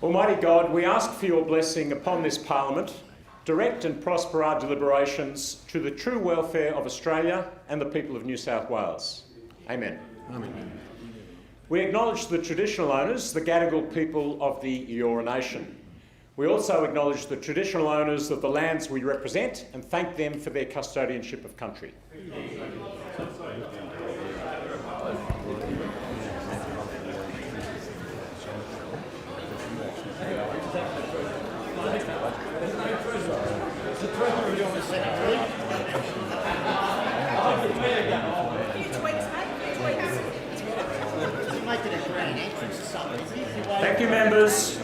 Almighty God, we ask for your blessing upon this Parliament. Direct and prosper our deliberations to the true welfare of Australia and the people of New South Wales. Amen. Amen. We acknowledge the traditional owners, the Gadigal people of the Eora Nation. We also acknowledge the traditional owners of the lands we represent and thank them for their custodianship of country. Thank you, members.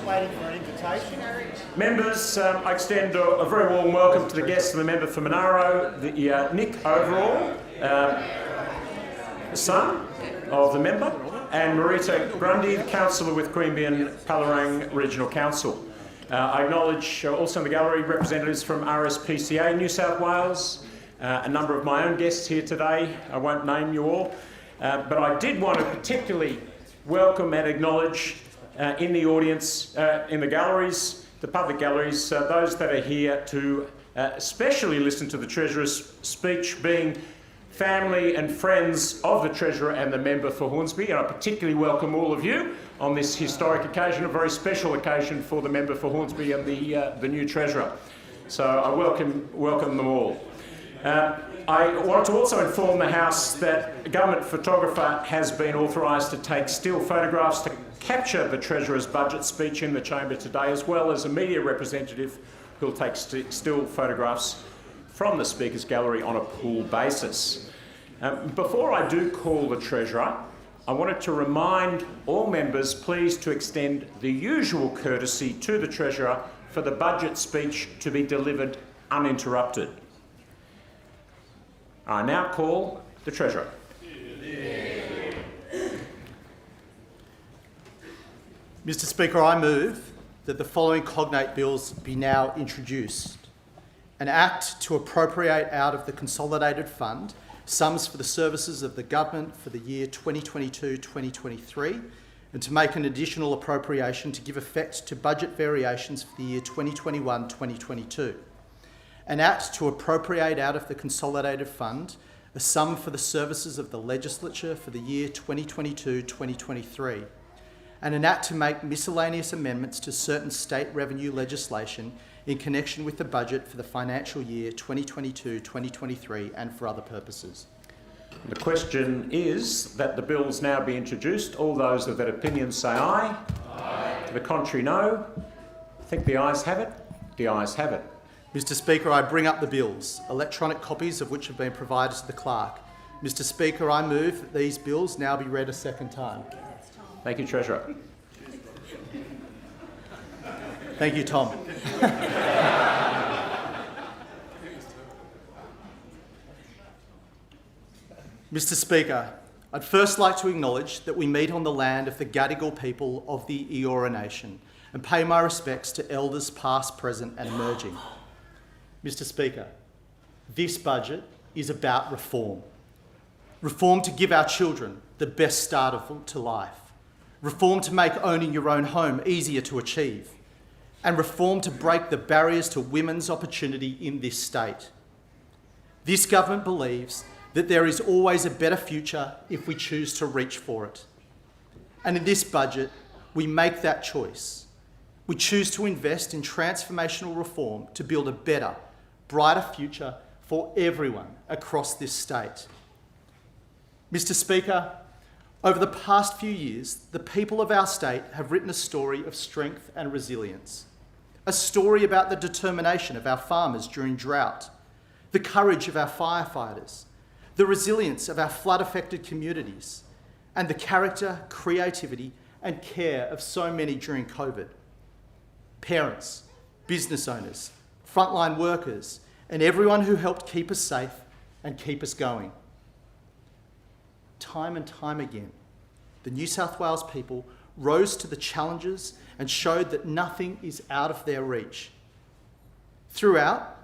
Members, I extend a very warm welcome to the guests of the member for Monaro, Nick Overall, the son of the member, and Marita Grundy, the councillor with Queanbeyan Palerang Regional Council. I acknowledge also in the gallery representatives from RSPCA New South Wales, a number of my own guests here today. I won't name you all, but I did want to particularly welcome and acknowledge in the audience, in the galleries, the public galleries, those that are here to especially listen to the Treasurer's speech, being family and friends of the Treasurer and the member for Hornsby. And I particularly welcome all of you on this historic occasion, a very special occasion for the member for Hornsby and the new Treasurer. So I welcome them all. I want to also inform the House that a government photographer has been authorised to take still photographs to capture the Treasurer's budget speech in the chamber today, as well as a media representative who will take still photographs from the Speaker's Gallery on a pool basis. Before I do call the Treasurer, I wanted to remind all members please to extend the usual courtesy to the Treasurer for the budget speech to be delivered uninterrupted. I now call the Treasurer. Mr Speaker, I move that the following cognate bills be now introduced. An Act to appropriate out of the Consolidated Fund sums for the services of the Government for the year 2022-2023 and to make an additional appropriation to give effect to budget variations for the year 2021-2022. An Act to appropriate out of the Consolidated Fund a sum for the services of the Legislature for the year 2022-2023, and an Act to make miscellaneous amendments to certain state revenue legislation in connection with the budget for the financial year 2022-2023 and for other purposes. The question is that the bills now be introduced. All those of that opinion say aye. Aye. To the contrary, no. I think the ayes have it. The ayes have it. Mr Speaker, I bring up the bills, electronic copies of which have been provided to the Clerk. Mr Speaker, I move that these bills now be read a second time. Thank you, Treasurer. Thank you, Tom. Mr Speaker, I'd first like to acknowledge that we meet on the land of the Gadigal people of the Eora Nation and pay my respects to elders past, present and emerging. Mr Speaker, this budget is about reform. Reform to give our children the best start to life. Reform to make owning your own home easier to achieve. And reform to break the barriers to women's opportunity in this state. This government believes that there is always a better future if we choose to reach for it. And in this budget, we make that choice. We choose to invest in transformational reform to build a better, brighter future for everyone across this state. Mr Speaker, over the past few years, the people of our state have written a story of strength and resilience, a story about the determination of our farmers during drought, the courage of our firefighters, the resilience of our flood-affected communities, and the character, creativity and care of so many during COVID. Parents, business owners, frontline workers, and everyone who helped keep us safe and keep us going. Time and time again, the New South Wales people rose to the challenges and showed that nothing is out of their reach. Throughout,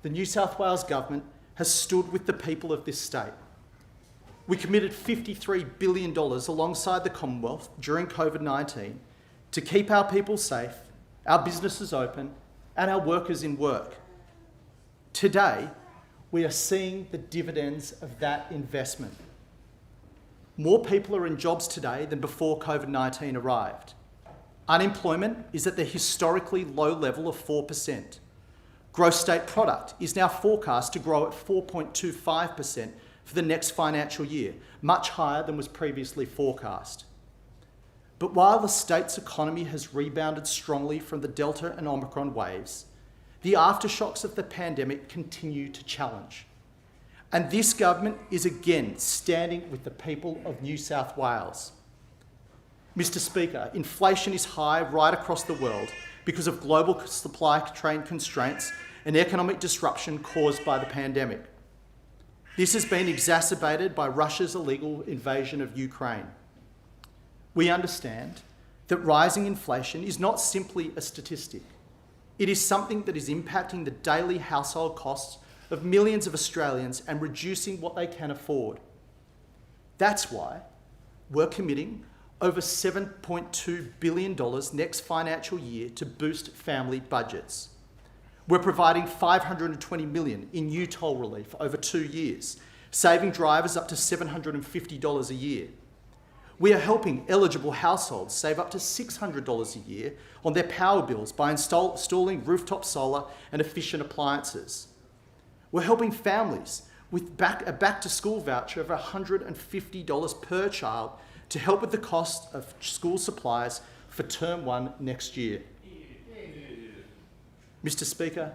the New South Wales Government has stood with the people of this state. We committed $53 billion alongside the Commonwealth during COVID-19 to keep our people safe, our businesses open, and our workers in work. Today, we are seeing the dividends of that investment. More people are in jobs today than before COVID-19 arrived. Unemployment is at the historically low level of 4%. Gross state product is now forecast to grow at 4.25% for the next financial year, much higher than was previously forecast. But while the state's economy has rebounded strongly from the Delta and Omicron waves, the aftershocks of the pandemic continue to challenge. And this government is again standing with the people of New South Wales. Mr. Speaker, inflation is high right across the world because of global supply chain constraints and economic disruption caused by the pandemic. This has been exacerbated by Russia's illegal invasion of Ukraine. We understand that rising inflation is not simply a statistic. It is something that is impacting the daily household costs of millions of Australians and reducing what they can afford. That's why we're committing over $7.2 billion next financial year to boost family budgets. We're providing $520 million in new toll relief over 2 years, saving drivers up to $750 a year. We are helping eligible households save up to $600 a year on their power bills by installing rooftop solar and efficient appliances. We're helping families with a back-to-school voucher of $150 per child to help with the cost of school supplies for Term 1 next year. Mr. Speaker,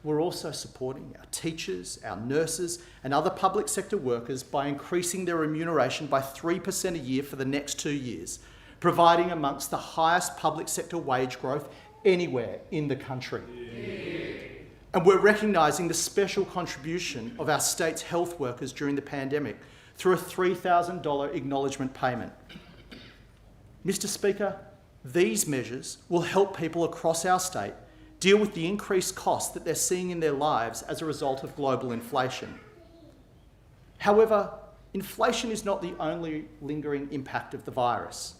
we're also supporting our teachers, our nurses and other public sector workers by increasing their remuneration by 3% a year for the next 2 years, providing amongst the highest public sector wage growth anywhere in the country. And we're recognising the special contribution of our state's health workers during the pandemic through a $3,000 acknowledgement payment. Mr. Speaker, these measures will help people across our state deal with the increased costs that they're seeing in their lives as a result of global inflation. However, inflation is not the only lingering impact of the virus.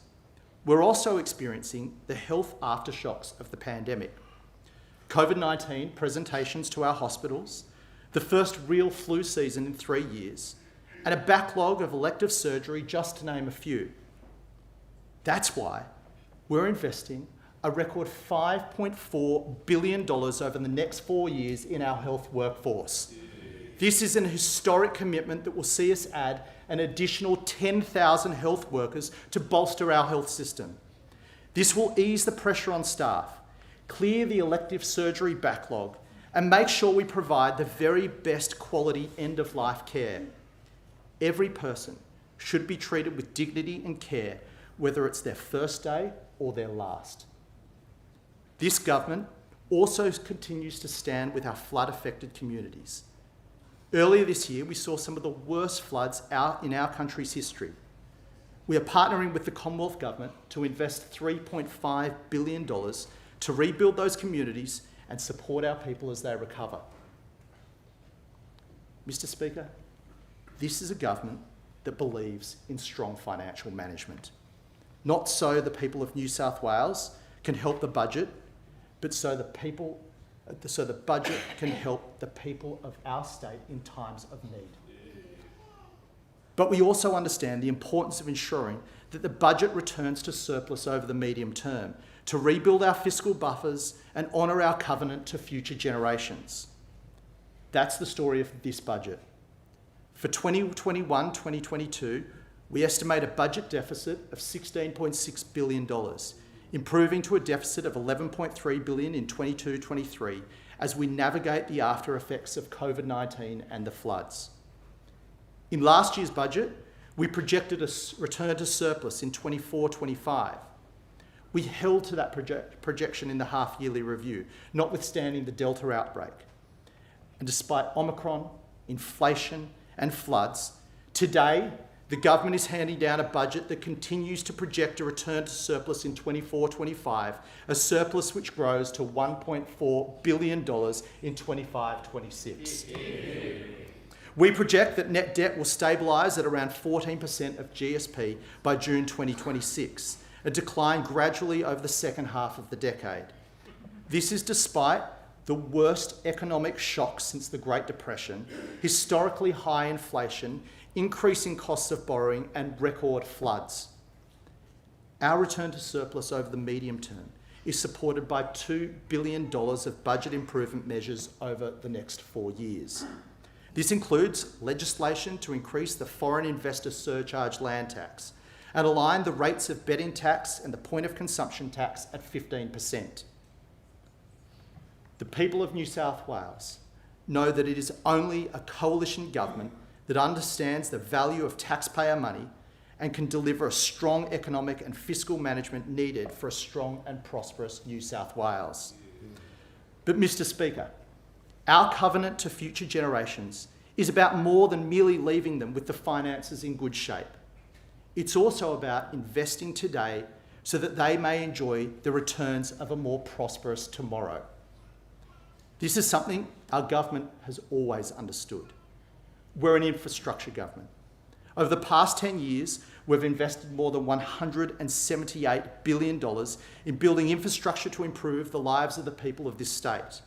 We're also experiencing the health aftershocks of the pandemic. COVID-19 presentations to our hospitals, the first real flu season in 3 years, and a backlog of elective surgery, just to name a few. That's why we're investing a record $5.4 billion over the next 4 years in our health workforce. This is an historic commitment that will see us add an additional 10,000 health workers to bolster our health system. This will ease the pressure on staff, clear the elective surgery backlog, and make sure we provide the very best quality end-of-life care. Every person should be treated with dignity and care, whether it's their first day or their last. This government also continues to stand with our flood-affected communities. Earlier this year, we saw some of the worst floods in our country's history. We are partnering with the Commonwealth Government to invest $3.5 billion to rebuild those communities and support our people as they recover. Mr. Speaker, this is a government that believes in strong financial management. Not so the people of New South Wales can help the budget, but so the budget can help the people of our state in times of need. But we also understand the importance of ensuring that the budget returns to surplus over the medium term to rebuild our fiscal buffers and honour our covenant to future generations. That's the story of this budget. For 2021-2022, we estimate a budget deficit of $16.6 billion, improving to a deficit of $11.3 billion in 22-23 as we navigate the after effects of COVID-19 and the floods. In last year's budget, we projected a return to surplus in 24-25. We held to that projection in the half-yearly review, notwithstanding the Delta outbreak. And despite Omicron, inflation and floods, today the government is handing down a budget that continues to project a return to surplus in 24-25, a surplus which grows to $1.4 billion in 25-26. We project that net debt will stabilise at around 14% of GSP by June 2026, and decline gradually over the second half of the decade. This is despite the worst economic shock since the Great Depression, historically high inflation, increasing costs of borrowing, and record floods. Our return to surplus over the medium term is supported by $2 billion of budget improvement measures over the next 4 years. This includes legislation to increase the foreign investor surcharge land tax and align the rates of betting tax and the point of consumption tax at 15%. The people of New South Wales know that it is only a coalition government that understands the value of taxpayer money and can deliver a strong economic and fiscal management needed for a strong and prosperous New South Wales. But, Mr. Speaker, our covenant to future generations is about more than merely leaving them with the finances in good shape. It's also about investing today so that they may enjoy the returns of a more prosperous tomorrow. This is something our government has always understood. We're an infrastructure government. Over the past 10 years, we've invested more than $178 billion in building infrastructure to improve the lives of the people of this state.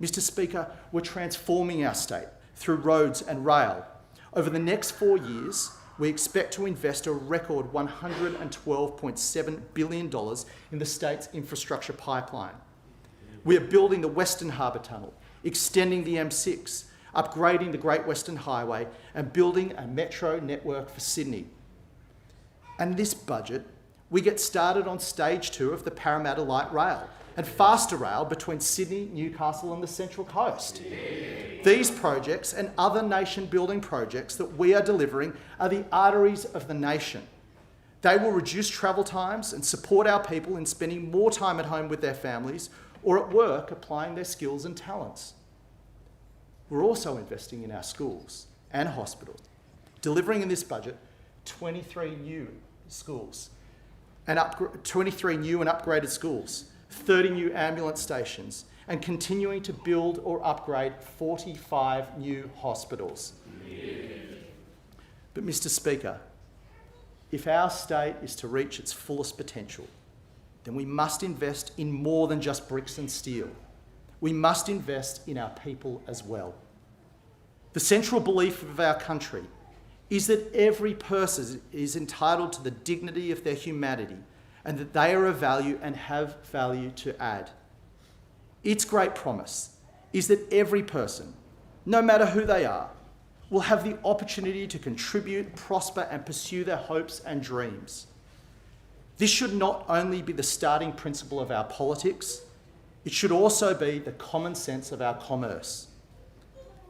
Mr. Speaker, we're transforming our state through roads and rail. Over the next 4 years, we expect to invest a record $112.7 billion in the state's infrastructure pipeline. We are building the Western Harbour Tunnel, extending the M6, upgrading the Great Western Highway, and building a metro network for Sydney. And this budget, we get started on stage 2 of the Parramatta Light Rail and faster rail between Sydney, Newcastle and the Central Coast. These projects and other nation-building projects that we are delivering are the arteries of the nation. They will reduce travel times and support our people in spending more time at home with their families or at work applying their skills and talents. We're also investing in our schools and hospitals, delivering in this budget 23 new schools, 23 new and upgraded schools, 30 new ambulance stations, and continuing to build or upgrade 45 new hospitals. But, Mr. Speaker, if our state is to reach its fullest potential, then we must invest in more than just bricks and steel. We must invest in our people as well. The central belief of our country is that every person is entitled to the dignity of their humanity and that they are of value and have value to add. Its great promise is that every person, no matter who they are, will have the opportunity to contribute, prosper and pursue their hopes and dreams. This should not only be the starting principle of our politics, it should also be the common sense of our commerce.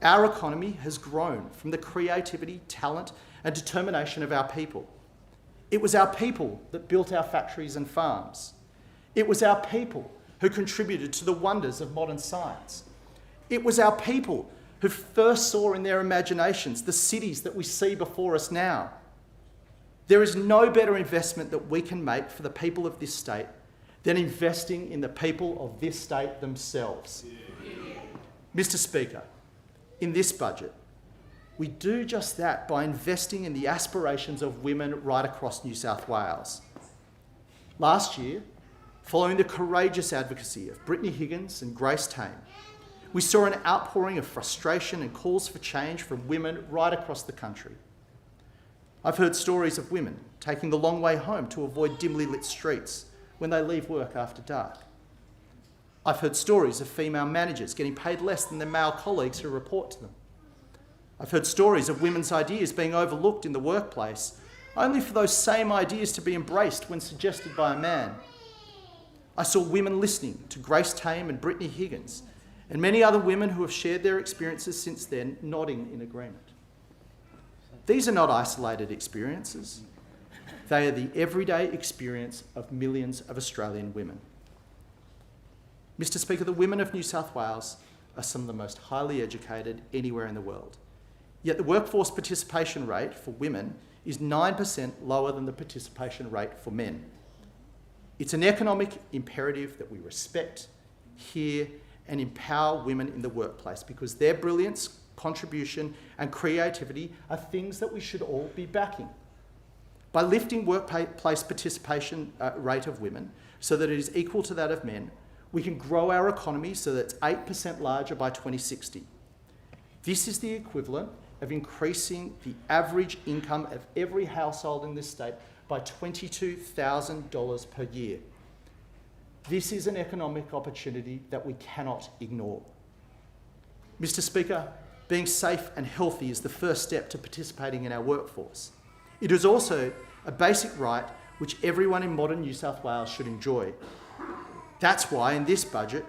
Our economy has grown from the creativity, talent and determination of our people. It was our people that built our factories and farms. It was our people who contributed to the wonders of modern science. It was our people who first saw in their imaginations the cities that we see before us now. There is no better investment that we can make for the people of this state than investing in the people of this state themselves. Mr. Speaker, in this budget, we do just that by investing in the aspirations of women right across New South Wales. Last year, following the courageous advocacy of Brittany Higgins and Grace Tame, we saw an outpouring of frustration and calls for change from women right across the country. I've heard stories of women taking the long way home to avoid dimly lit streets when they leave work after dark. I've heard stories of female managers getting paid less than their male colleagues who report to them. I've heard stories of women's ideas being overlooked in the workplace, only for those same ideas to be embraced when suggested by a man. I saw women listening to Grace Tame and Brittany Higgins, and many other women who have shared their experiences since then, nodding in agreement. These are not isolated experiences. They are the everyday experience of millions of Australian women. Mr. Speaker, the women of New South Wales are some of the most highly educated anywhere in the world. Yet the workforce participation rate for women is 9% lower than the participation rate for men. It's an economic imperative that we respect, hear, and empower women in the workplace because their brilliance, contribution, and creativity are things that we should all be backing. By lifting workplace participation rate of women so that it is equal to that of men, we can grow our economy so that it's 8% larger by 2060. This is the equivalent of increasing the average income of every household in this state by $22,000 per year. This is an economic opportunity that we cannot ignore. Mr. Speaker, being safe and healthy is the first step to participating in our workforce. It is also a basic right which everyone in modern New South Wales should enjoy. That's why in this budget,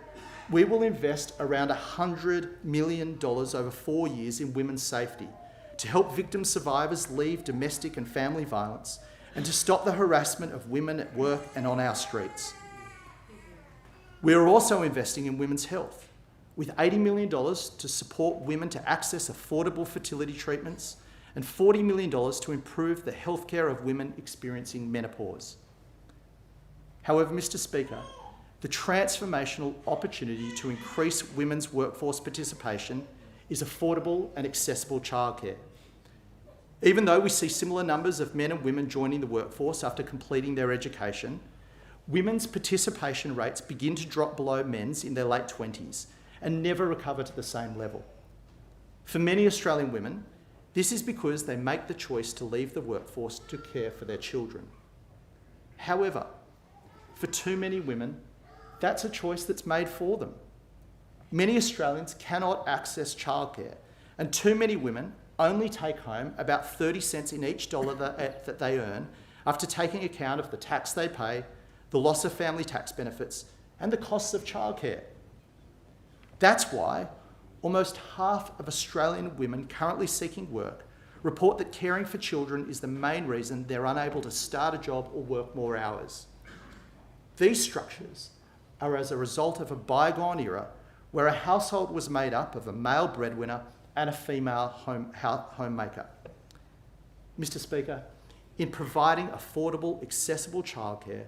we will invest around $100 million over 4 years in women's safety to help victim survivors leave domestic and family violence and to stop the harassment of women at work and on our streets. We are also investing in women's health with $80 million to support women to access affordable fertility treatments and $40 million to improve the healthcare of women experiencing menopause. However, Mr. Speaker, the transformational opportunity to increase women's workforce participation is affordable and accessible childcare. Even though we see similar numbers of men and women joining the workforce after completing their education, women's participation rates begin to drop below men's in their late 20s and never recover to the same level. For many Australian women, this is because they make the choice to leave the workforce to care for their children. However, for too many women, that's a choice that's made for them. Many Australians cannot access childcare, and too many women only take home about 30 cents in each dollar that they earn after taking account of the tax they pay, the loss of family tax benefits, and the costs of childcare. That's why almost half of Australian women currently seeking work report that caring for children is the main reason they're unable to start a job or work more hours. These structures are as a result of a bygone era where a household was made up of a male breadwinner and a female homemaker. Mr. Speaker, in providing affordable, accessible childcare,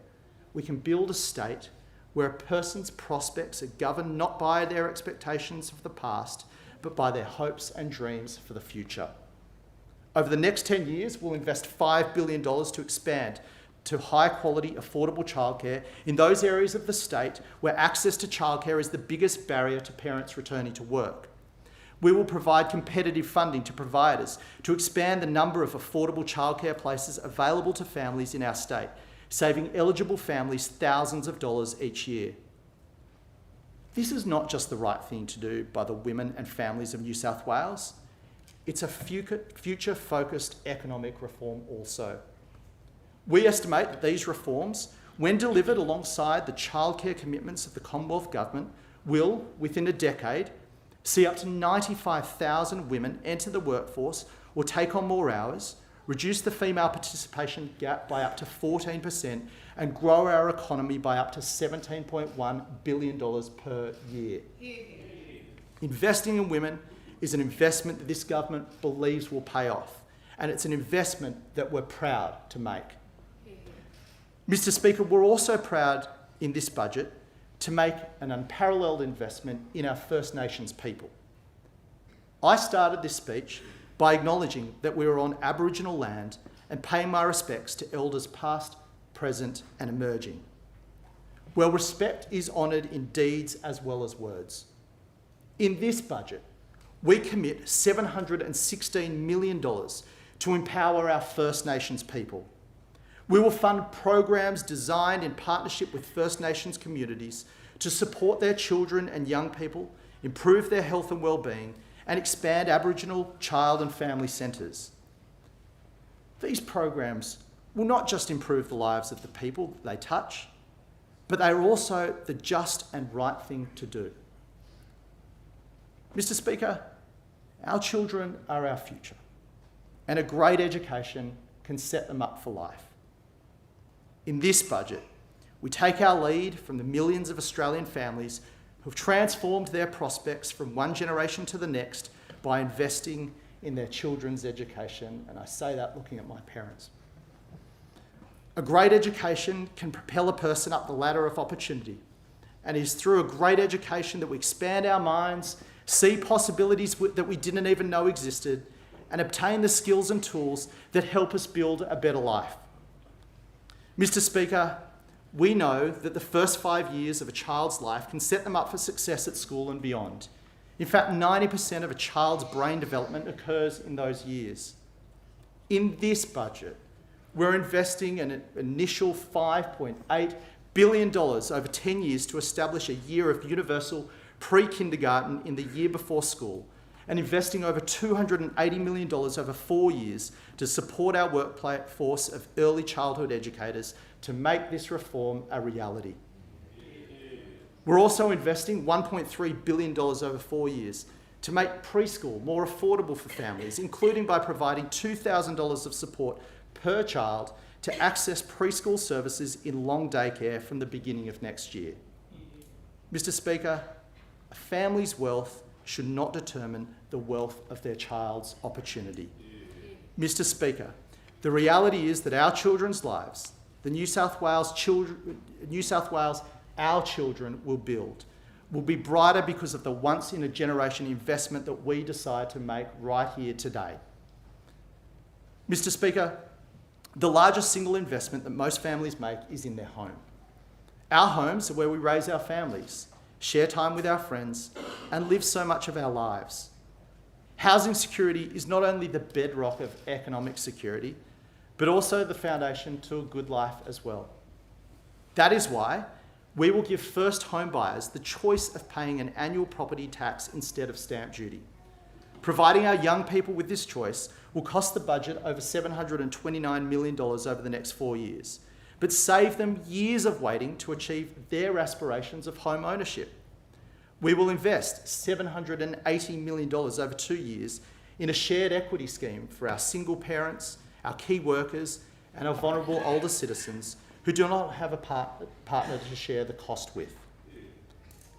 we can build a state where a person's prospects are governed not by their expectations of the past, but by their hopes and dreams for the future. Over the next 10 years, we'll invest $5 billion to expand to high-quality, affordable childcare in those areas of the state where access to childcare is the biggest barrier to parents returning to work. We will provide competitive funding to providers to expand the number of affordable childcare places available to families in our state, saving eligible families thousands of dollars each year. This is not just the right thing to do by the women and families of New South Wales, it's a future-focused economic reform also. We estimate that these reforms, when delivered alongside the childcare commitments of the Commonwealth Government, will, within a decade, see up to 95,000 women enter the workforce or take on more hours, reduce the female participation gap by up to 14%, and grow our economy by up to $17.1 billion per year. Investing in women is an investment that this government believes will pay off, and it's an investment that we're proud to make. Mr. Speaker, we're also proud in this budget to make an unparalleled investment in our First Nations people. I started this speech by acknowledging that we are on Aboriginal land and paying my respects to elders past, present and emerging, where respect is honoured in deeds as well as words. In this budget, we commit $716 million to empower our First Nations people. We will fund programs designed in partnership with First Nations communities to support their children and young people, improve their health and well-being, and expand Aboriginal child and family centres. These programs will not just improve the lives of the people they touch, but they are also the just and right thing to do. Mr. Speaker, our children are our future, and a great education can set them up for life. In this budget, we take our lead from the millions of Australian families who have transformed their prospects from one generation to the next by investing in their children's education, and I say that looking at my parents. A great education can propel a person up the ladder of opportunity, and it is through a great education that we expand our minds, see possibilities that we didn't even know existed, and obtain the skills and tools that help us build a better life. Mr. Speaker, we know that the first 5 years of a child's life can set them up for success at school and beyond. In fact, 90% of a child's brain development occurs in those years. In this budget, we're investing an initial $5.8 billion over 10 years to establish a year of universal pre-kindergarten in the year before school, and investing over $280 million over 4 years to support our workforce of early childhood educators to make this reform a reality. We're also investing $1.3 billion over 4 years to make preschool more affordable for families, including by providing $2,000 of support per child to access preschool services in long daycare from the beginning of next year. Mr. Speaker, a family's wealth should not determine the wealth of their child's opportunity. Mr. Speaker, the reality is that our children's lives, the New South Wales, our children will build, will be brighter because of the once-in-a-generation investment that we decide to make right here today. Mr. Speaker, the largest single investment that most families make is in their home. Our homes are where we raise our families, share time with our friends, and live so much of our lives. Housing security is not only the bedrock of economic security, but also the foundation to a good life as well. That is why we will give first home buyers the choice of paying an annual property tax instead of stamp duty. Providing our young people with this choice will cost the budget over $729 million over the next 4 years, but save them years of waiting to achieve their aspirations of home ownership. We will invest $780 million over 2 years in a shared equity scheme for our single parents, our key workers, and our vulnerable older citizens who do not have a partner to share the cost with.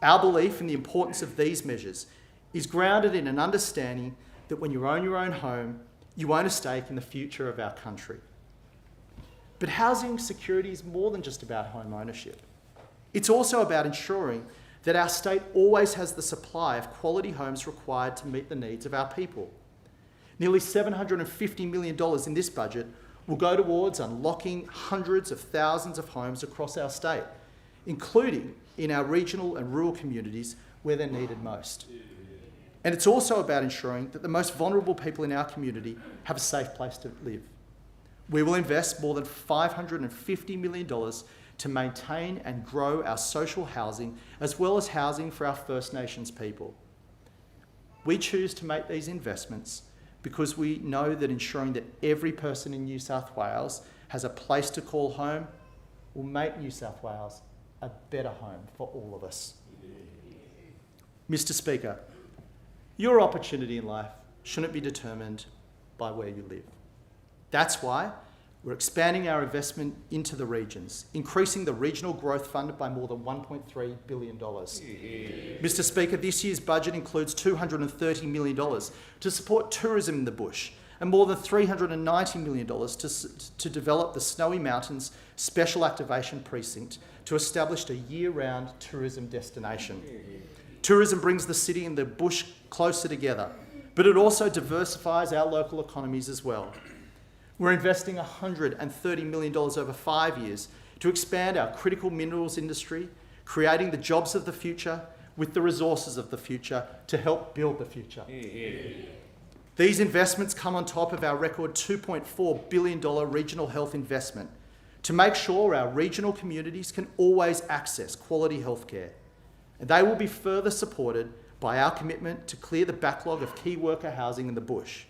Our belief in the importance of these measures is grounded in an understanding that when you own your own home, you own a stake in the future of our country. But housing security is more than just about home ownership. It's also about ensuring that our state always has the supply of quality homes required to meet the needs of our people. Nearly $750 million in this budget will go towards unlocking hundreds of thousands of homes across our state, including in our regional and rural communities where they're needed most. And it's also about ensuring that the most vulnerable people in our community have a safe place to live. We will invest more than $550 million to maintain and grow our social housing, as well as housing for our First Nations people. We choose to make these investments because we know that ensuring that every person in New South Wales has a place to call home will make New South Wales a better home for all of us. Mr. Speaker, your opportunity in life shouldn't be determined by where you live. That's why we're expanding our investment into the regions, increasing the Regional Growth Fund by more than $1.3 billion. Mr. Speaker, this year's budget includes $230 million to support tourism in the bush and more than $390 million to develop the Snowy Mountains Special Activation Precinct to establish a year-round tourism destination. Tourism brings the city and the bush closer together, but it also diversifies our local economies as well. We're investing $130 million over 5 years to expand our critical minerals industry, creating the jobs of the future with the resources of the future to help build the future. These investments come on top of our record $2.4 billion regional health investment to make sure our regional communities can always access quality healthcare. And they will be further supported by our commitment to clear the backlog of key worker housing in the bush.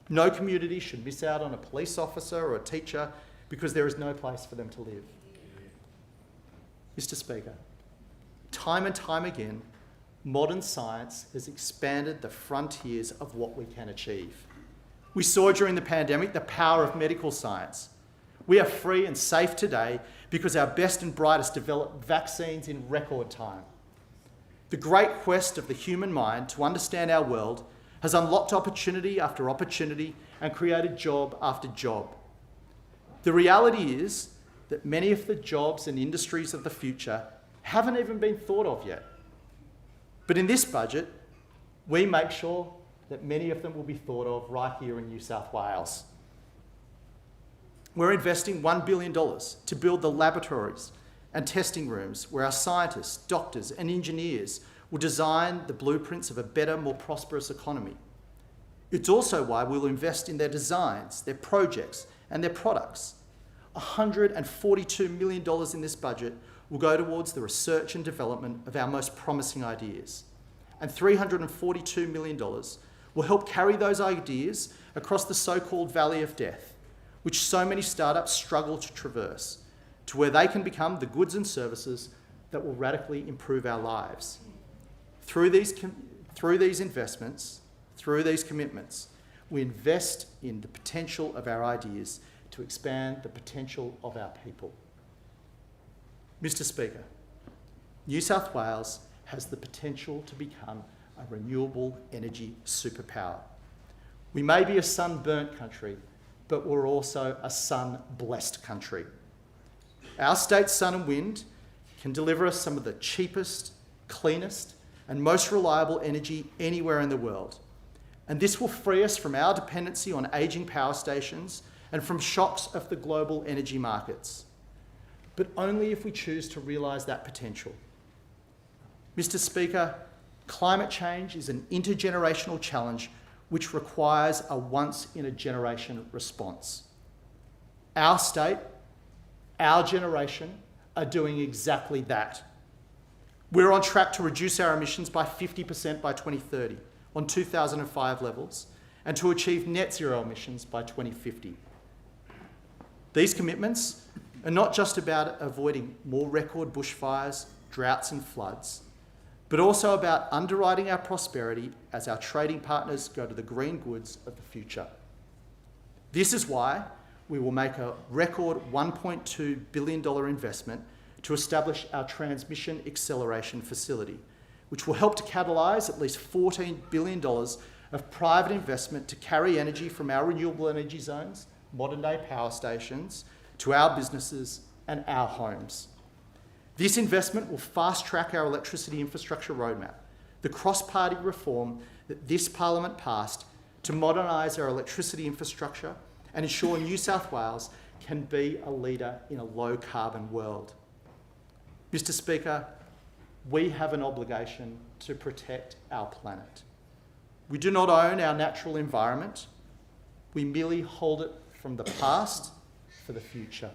No community should miss out on a police officer or a teacher because there is no place for them to live. Mr. Speaker, time and time again, modern science has expanded the frontiers of what we can achieve. We saw during the pandemic the power of medical science. We are free and safe today because our best and brightest developed vaccines in record time. The great quest of the human mind to understand our world has unlocked opportunity after opportunity and created job after job. The reality is that many of the jobs and industries of the future haven't even been thought of yet. But in this budget, we make sure that many of them will be thought of right here in New South Wales. We're investing $1 billion to build the laboratories and testing rooms where our scientists, doctors and engineers will design the blueprints of a better, more prosperous economy. It's also why we'll invest in their designs, their projects and their products. $142 million in this budget will go towards the research and development of our most promising ideas. And $342 million will help carry those ideas across the so-called valley of death, which so many startups struggle to traverse, to where they can become the goods and services that will radically improve our lives. Through these investments, through these commitments, we invest in the potential of our ideas to expand the potential of our people. Mr. Speaker, New South Wales has the potential to become a renewable energy superpower. We may be a sun-burnt country, but we're also a sun-blessed country. Our state's sun and wind can deliver us some of the cheapest, cleanest, and most reliable energy anywhere in the world. And this will free us from our dependency on ageing power stations and from shocks of the global energy markets. But only if we choose to realise that potential. Mr. Speaker, climate change is an intergenerational challenge which requires a once-in-a-generation response. Our state, our generation, are doing exactly that. We're on track to reduce our emissions by 50% by 2030 on 2005 levels and to achieve net zero emissions by 2050. These commitments are not just about avoiding more record bushfires, droughts and floods, but also about underwriting our prosperity as our trading partners go to the green goods of the future. This is why we will make a record $1.2 billion investment to establish our transmission acceleration facility, which will help to catalyse at least $14 billion of private investment to carry energy from our renewable energy zones, modern-day power stations, to our businesses and our homes. This investment will fast-track our electricity infrastructure roadmap, the cross-party reform that this Parliament passed to modernise our electricity infrastructure and ensure New South Wales can be a leader in a low-carbon world. Mr. Speaker, we have an obligation to protect our planet. We do not own our natural environment. We merely hold it from the past for the future.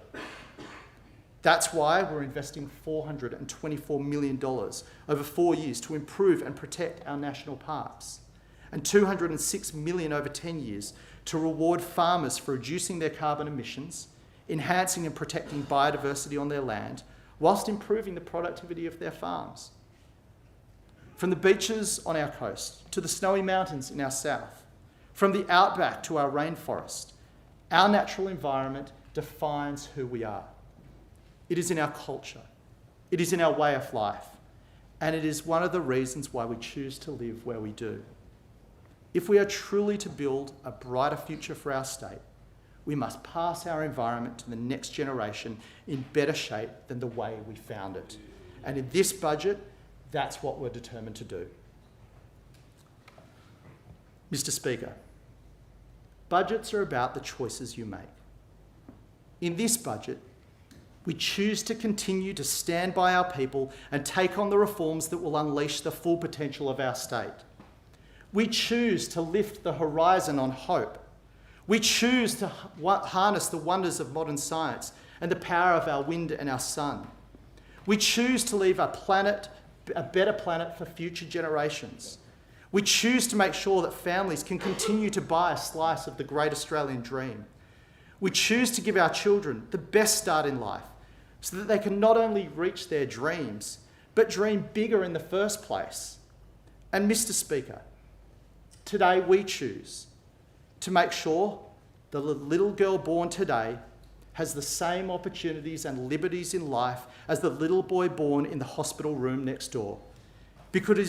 That's why we're investing $424 million over 4 years to improve and protect our national parks, and $206 million over 10 years to reward farmers for reducing their carbon emissions, enhancing and protecting biodiversity on their land, whilst improving the productivity of their farms. From the beaches on our coast to the snowy mountains in our south, from the outback to our rainforest, our natural environment defines who we are. It is in our culture, it is in our way of life, and it is one of the reasons why we choose to live where we do. If we are truly to build a brighter future for our state, we must pass our environment to the next generation in better shape than the way we found it. And in this budget, that's what we're determined to do. Mr. Speaker, budgets are about the choices you make. In this budget, we choose to continue to stand by our people and take on the reforms that will unleash the full potential of our state. We choose to lift the horizon on hope. We choose to harness the wonders of modern science and the power of our wind and our sun. We choose to leave our planet a better planet for future generations. We choose to make sure that families can continue to buy a slice of the great Australian dream. We choose to give our children the best start in life so that they can not only reach their dreams, but dream bigger in the first place. And Mr. Speaker, today we choose to make sure the little girl born today has the same opportunities and liberties in life as the little boy born in the hospital room next door, because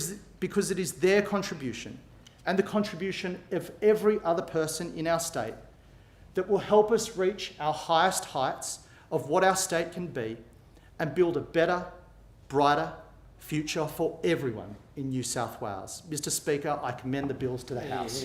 it is their contribution and the contribution of every other person in our state that will help us reach our highest heights of what our state can be and build a better, brighter future for everyone in New South Wales. Mr. Speaker, I commend the bills to the House.